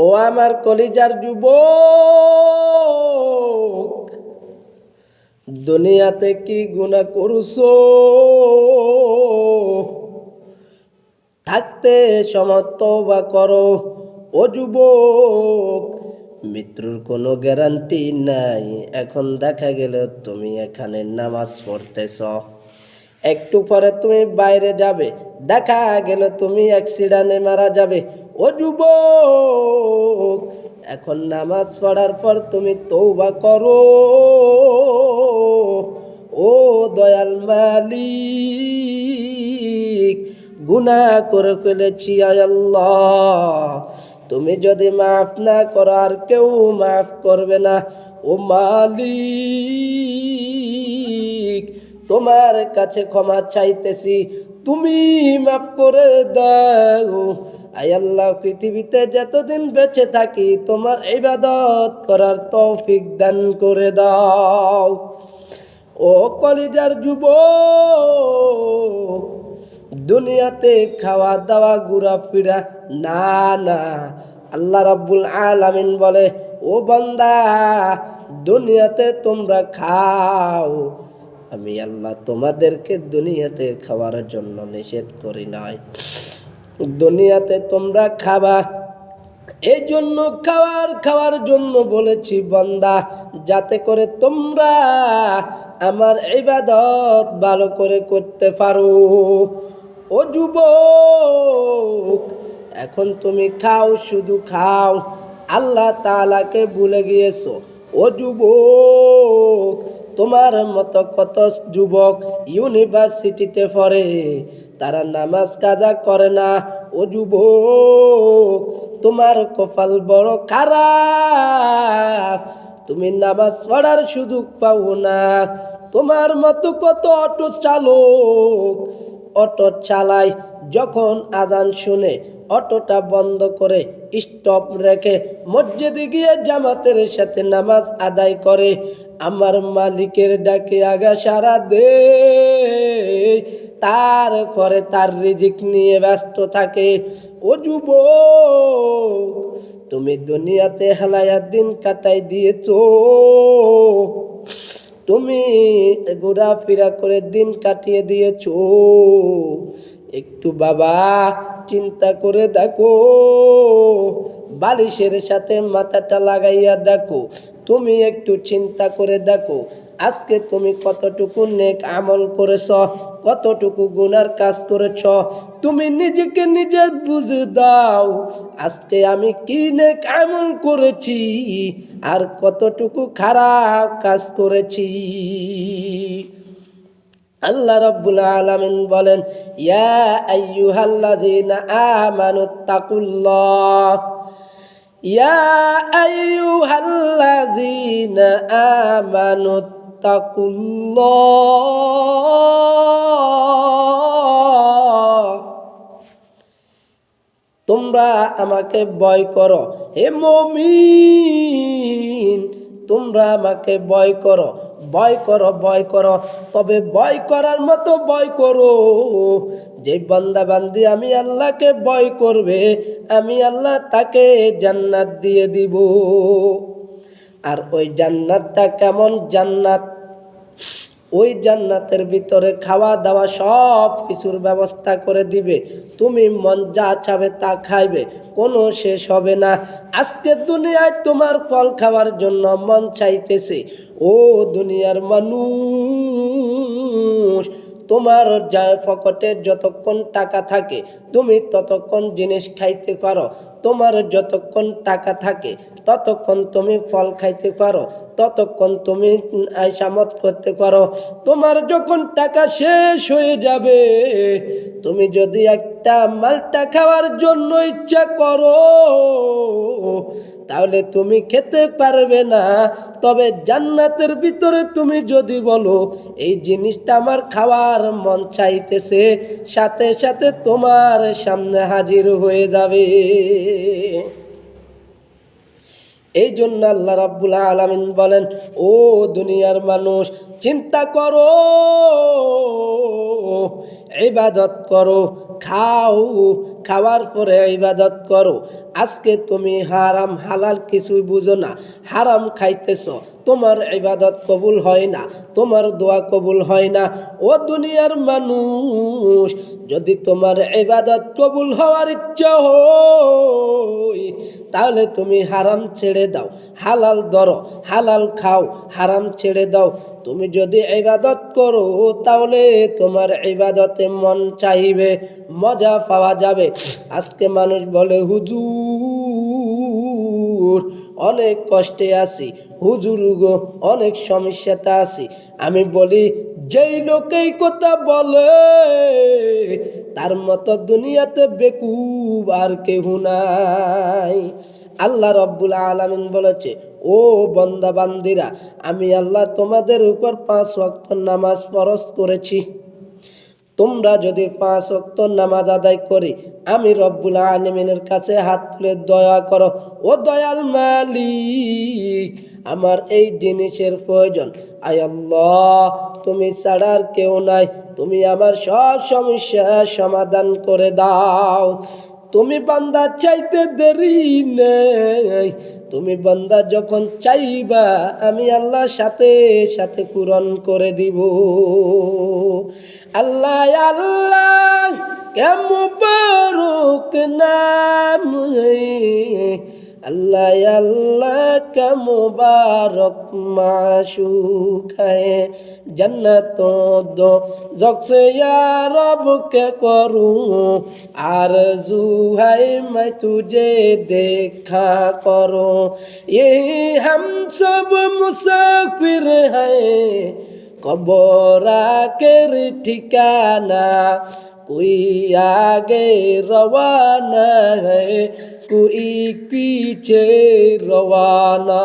ও আমার কলিজার যুবক, দুনিয়াতে কি গুনাহ করছো? থাকতে সময় তওবা করো। ও যুবক, মৃত্যুর কোনো গ্যারান্টি নাই। এখন দেখা গেল তুমি এখানে নামাজ পড়তেছ, একটু পরে তুমি বাইরে যাবে, দেখা গেল তুমি অ্যাক্সিডেন্টে মারা যাবে। ও যুবক, এখন নামাজ পড়ার পর তুমি তওবা করো। ও দয়াল মালিক, গুনাহ করে ফেলেছি আয় আল্লাহ, তুমি যদি মাফ না করো আর কেউ মাফ করবে না। ও মালিক, তোমার কাছে ক্ষমা চাইতেছি, তুমি মাফ করে দাও। আয় আল্লাহ, পৃথিবীতে যতদিন বেঁচে থাকি তোমার ইবাদত করার তৌফিক দান করে দাও। ও কলিজার যুবক, দুনিয়াতে খাওয়া দাওয়া ঘোরাফেরা না না, আল্লাহ রাব্বুল আলামিন বলে, ও বান্দা, দুনিয়াতে তোমরা খাও, আমি আল্লাহ তোমাদেরকে দুনিয়াতে খাওয়ার জন্য নিষেধ করি নাই। দুনিয়াতে তোমরা খাবা, এই জন্য খাওয়ার জন্য বলেছি বান্দা, যাতে করে তোমরা আমার ইবাদত ভালো করে করতে পারো। ও যুবক, এখন তুমি খাও, শুধু খাও, আল্লাহ তাআলাকে ভুলে গিয়েছো। ও যুবক, তোমার মতো কত যুবক ইউনিভার্সিটিতে পড়ে, তারা নামাজ কাজা করে না। ও যুবক, তোমার কপাল বড় খারাপ, তুমি নামাজ পড়ার সুযোগ পাও না। তোমার মতো কত অটো চালক অটো চালায়, যখন আজান শুনে অটোটা বন্ধ করে স্টপ রেখে মসজিদে গিয়ে জামাতের সাথে নামাজ আদায় করে, আমার মালিকের ডাকে আগা সারা দে, তারপরে তার রিজিক নিয়ে ব্যস্ত থাকে। ও যুবক, তুমি দুনিয়াতে হেলায়া দিন কাটাই দিয়েছো, তুমি ঘোরাফেরা করে দিন কাটিয়ে দিয়েছো। একটু বাবা চিন্তা করে দেখো, বালিশের সাথে মাথাটা লাগাইয়া দেখো, তুমি একটু চিন্তা করে দেখো, আজকে তুমি কতটুকু নেক আমল করেছ, কতটুকু গুনার কাজ করেছ, তুমি নিজেকে নিজে বুঝে দাও। আজকে আমি কি নেক আমল করেছি আর কতটুকু খারাপ কাজ করেছি। আল্লাহ রাব্বুল আলামিন বলেন, ইয়া আইয়ুহাল্লাযীনা আমানুত্তাকুল্লাহ, ইয়া আইয়ুহাল্লাযীনা আমানুত্তাকুল্লাহ, তোমরা আমাকে ভয় করো। হে মুমিন, তোমরা আমাকে ভয় করো, ভয় করো, ভয় করো, তবে ভয় করার মতো ভয় করো। যে বান্দা বান্দি আমি আল্লাহকে ভয় করবে, আমি আল্লাহ তাকে জান্নাত দিয়ে দিব। আর ওই জান্নাতটা কেমন জান্নাত? ওই জান্নাতের ভিতরে খাওয়া দাওয়া সব কিছুর ব্যবস্থা করে দিবে, তুমি মন যা চাবে তা খাইবে, কোনো শেষ হবে না। আজকে দুনিয়ায় তোমার ফল খাওয়ার জন্য মন চাইতেছে, ও দুনিয়ার মানুষ, তোমার যা পকেটে যতক্ষণ টাকা থাকে তুমি ততক্ষণ জিনিস খাইতে পারো, তোমার যতক্ষণ টাকা থাকে ততক্ষণ তুমি ফল খাইতে পারো, ততক্ষণ তুমি আইসামত করতে পারো। তোমার যখন টাকা শেষ হয়ে যাবে, তুমি যদি একটা মালটা খাওয়ার জন্য ইচ্ছা করো, তাহলে তুমি খেতে পারবে না। তবে জান্নাতের ভিতরে তুমি যদি বলো এই জিনিসটা আমার খাওয়ার মন চাইতেছে, সাথে সাথে তোমার সামনে হাজির হয়ে যাবে। এই জন্য আল্লাহ রাব্বুল আলামিন বলেন, ও দুনিয়ার মানুষ, চিন্তা করো, ইবাদত করো, খাও, খাওয়ার পরে ইবাদত করো। আজকে তুমি হারাম হালাল কিছুই বুঝো না, হারাম খাইতেছ, তোমার ইবাদত কবুল হয় না, তোমার দোয়া কবুল হয় না। ও দুনিয়ার মানুষ, যদি তোমার ইবাদত কবুল হওয়ার ইচ্ছা হয় তাহলে তুমি হারাম ছেড়ে দাও, হালাল ধরো, হালাল খাও, হারাম ছেড়ে দাও। তুমি যদি ইবাদত করো তাহলে তোমার ইবাদতে মন চাইবে, মজা পাওয়া যাবে। আজকে মানুষ বলে হুজুর অনেক কষ্টে আছি, হুজুর গো অনেক সমস্যাতে আছি। আমি বলি যেই লোকেই কথা বলে তার মতো দুনিয়াতে বেকুব আর কেউ নাই। আল্লাহ রাব্বুল আলামিন বলেছে, ও বান্দা বান্দিরা, আমি আল্লাহ তোমাদের উপর 5 ওয়াক্ত নামাজ ফরজ করেছি। তোমরা যদি 5 ওয়াক্ত নামাজ আদায় করি, আমি রব্বুল আলামিনের কাছে হাত তুলে দয়া করো, ও দয়াল মালিক আমার এই জিনিসের প্রয়োজন, আয় আল্লাহ তুমি ছাড়া আর কেউ নাই, তুমি আমার সব সমস্যার সমাধান করে দাও। তুমি বান্দা চাইতে দেরি নেই, তুমি বান্দা যখন চাইবা আমি আল্লাহ সাথে সাথে পূরণ করে দিব। আল্লাহ আল্লাহ কে মুবারক নাম, আল্লাহ আল্লাহ কা মুবারক মাশুক है, जन्नतों दो जग से या रब के करूं आरज़ू है मैं तुझे देखा करूं। यही हम सब मुसाफिर हैं, कब्र आखिर ठिकाना, कोई आगे रवाना है, कोई पीछे रवाना।